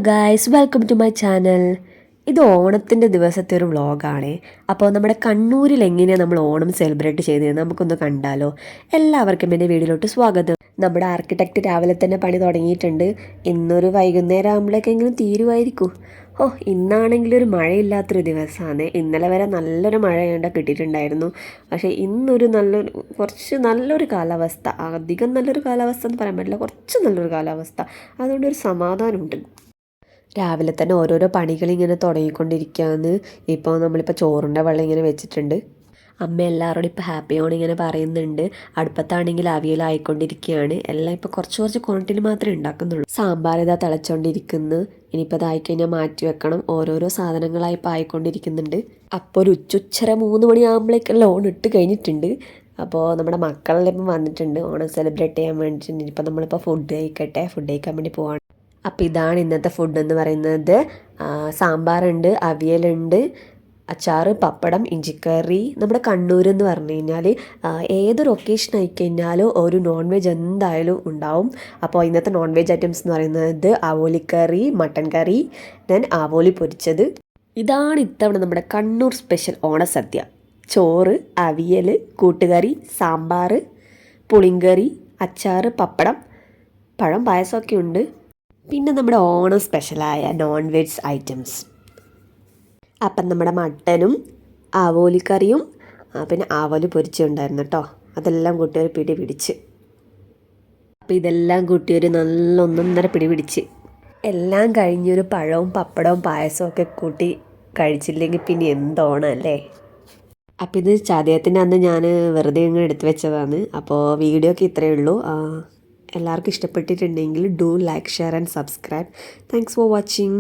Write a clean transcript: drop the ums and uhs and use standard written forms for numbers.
Guys, welcome to my channel. ഇത് ഓണത്തിൻ്റെ ദിവസത്തെ ഒരു വ്ളോഗാണ്. അപ്പോൾ നമ്മുടെ കണ്ണൂരിൽ എങ്ങനെയാണ് നമ്മൾ ഓണം സെലിബ്രേറ്റ് ചെയ്തത് നമുക്കൊന്ന് കണ്ടാലോ. എല്ലാവർക്കും എൻ്റെ വീഡിയോയിലോട്ട് സ്വാഗതം. നമ്മുടെ ആർക്കിടെക്റ്റ് രാവിലെ തന്നെ പണി തുടങ്ങിയിട്ടുണ്ട്. ഇന്നൊരു വൈകുന്നേരം ആകുമ്പോഴേക്കെങ്കിലും തീരുമായിരിക്കും. ഇന്നാണെങ്കിൽ ഒരു മഴയില്ലാത്തൊരു ദിവസമാണ്. ഇന്നലെ വരെ നല്ലൊരു മഴ കിട്ടിയിട്ടുണ്ടായിരുന്നു. പക്ഷേ ഇന്നൊരു കുറച്ച് നല്ലൊരു കാലാവസ്ഥ, അധികം നല്ലൊരു കാലാവസ്ഥ എന്ന് പറയാൻ പറ്റില്ല, കുറച്ച് നല്ലൊരു കാലാവസ്ഥ. അതുകൊണ്ട് ഒരു സമാധാനമുണ്ട്. രാവിലെ തന്നെ ഓരോരോ പണികൾ ഇങ്ങനെ തുടങ്ങിക്കൊണ്ടിരിക്കുകയാണ്. ഇപ്പോൾ നമ്മളിപ്പോൾ ചോറിൻ്റെ വെള്ളം ഇങ്ങനെ വെച്ചിട്ടുണ്ട്. അമ്മ എല്ലാവരോടും ഇപ്പോൾ ഹാപ്പി ഓണം ഇങ്ങനെ പറയുന്നുണ്ട്. അടുപ്പത്താണെങ്കിൽ അവിയലായിക്കൊണ്ടിരിക്കുകയാണ്. എല്ലാം ഇപ്പോൾ കുറച്ച് ക്വാണ്ടിറ്റിയിൽ മാത്രമേ ഉണ്ടാക്കുന്നുള്ളൂ. സാമ്പാർ ഇതാ തിളച്ചുകൊണ്ടിരിക്കുന്നു. ഇനിയിപ്പോൾ ഇതായിക്കഴിഞ്ഞാൽ മാറ്റി വെക്കണം. ഓരോരോ സാധനങ്ങളായി ഇപ്പോൾ ആയിക്കൊണ്ടിരിക്കുന്നുണ്ട്. അപ്പോൾ ഒരു ഉച്ചര 3 മണിയാകുമ്പോഴേക്കെല്ലാം ഓൺ ഇട്ട് കഴിഞ്ഞിട്ടുണ്ട്. അപ്പോൾ നമ്മുടെ മക്കളെല്ലാം ഇപ്പം വന്നിട്ടുണ്ട് ഓണം സെലിബ്രേറ്റ് ചെയ്യാൻ വേണ്ടിയിട്ടുണ്ട്. ഇനിയിപ്പോൾ നമ്മളിപ്പോൾ ഫുഡ് കഴിക്കാൻ വേണ്ടി പോവാണ്. അപ്പോൾ ഇതാണ് ഇന്നത്തെ ഫുഡ് എന്ന് പറയുന്നത്. സാമ്പാറുണ്ട്, അവിയലുണ്ട്, അച്ചാറ്, പപ്പടം, ഇഞ്ചിക്കറി. നമ്മുടെ കണ്ണൂർ എന്ന് പറഞ്ഞു കഴിഞ്ഞാൽ ഏതൊരു ഒക്കേഷൻ ആയിക്കഴിഞ്ഞാലും ഒരു നോൺ വെജ് എന്തായാലും ഉണ്ടാവും. അപ്പോൾ ഇന്നത്തെ നോൺ വെജ് ഐറ്റംസ് എന്ന് പറയുന്നത് ആവോലിക്കറി, മട്ടൻ കറി, ദെൻ ആവോലി പൊരിച്ചത്. ഇതാണ് ഇത്തവണ നമ്മുടെ കണ്ണൂർ സ്പെഷ്യൽ ഓണസദ്യ. ചോറ്, അവിയൽ, കൂട്ടുകറി, സാമ്പാർ, പുളിങ്കറി, അച്ചാറ്, പപ്പടം, പഴം, പായസമൊക്കെ ഉണ്ട്. പിന്നെ നമ്മുടെ ഓണം സ്പെഷ്യലായ നോൺ വെജ് ഐറ്റംസ്. അപ്പം നമ്മുടെ മട്ടനും ആവോലിക്കറിയും പിന്നെ ആവോലി പൊരിച്ചുണ്ടായിരുന്നു കേട്ടോ. അതെല്ലാം കൂട്ടി ഒരു പിടി പിടിച്ച്. അപ്പോൾ ഇതെല്ലാം കൂട്ടി ഒരു നല്ല 1.5 പിടി പിടിച്ച്. എല്ലാം കഴിഞ്ഞൊരു പഴവും പപ്പടവും പായസവും ഒക്കെ കൂട്ടി കഴിച്ചില്ലെങ്കിൽ പിന്നെ എന്തോണല്ലേ. അപ്പോൾ ഇത് ചതയത്തിൻ്റെ അന്ന് ഞാൻ വെറുതെ ഇങ്ങനെ എടുത്തു വെച്ചതാണ്. അപ്പോൾ വീഡിയോ ഒക്കെ ഇത്രയേ ഉള്ളൂ. എല്ലാവർക്കും ഇഷ്ടപ്പെട്ടിട്ടുണ്ടെങ്കിൽ do like, share and subscribe. Thanks for watching.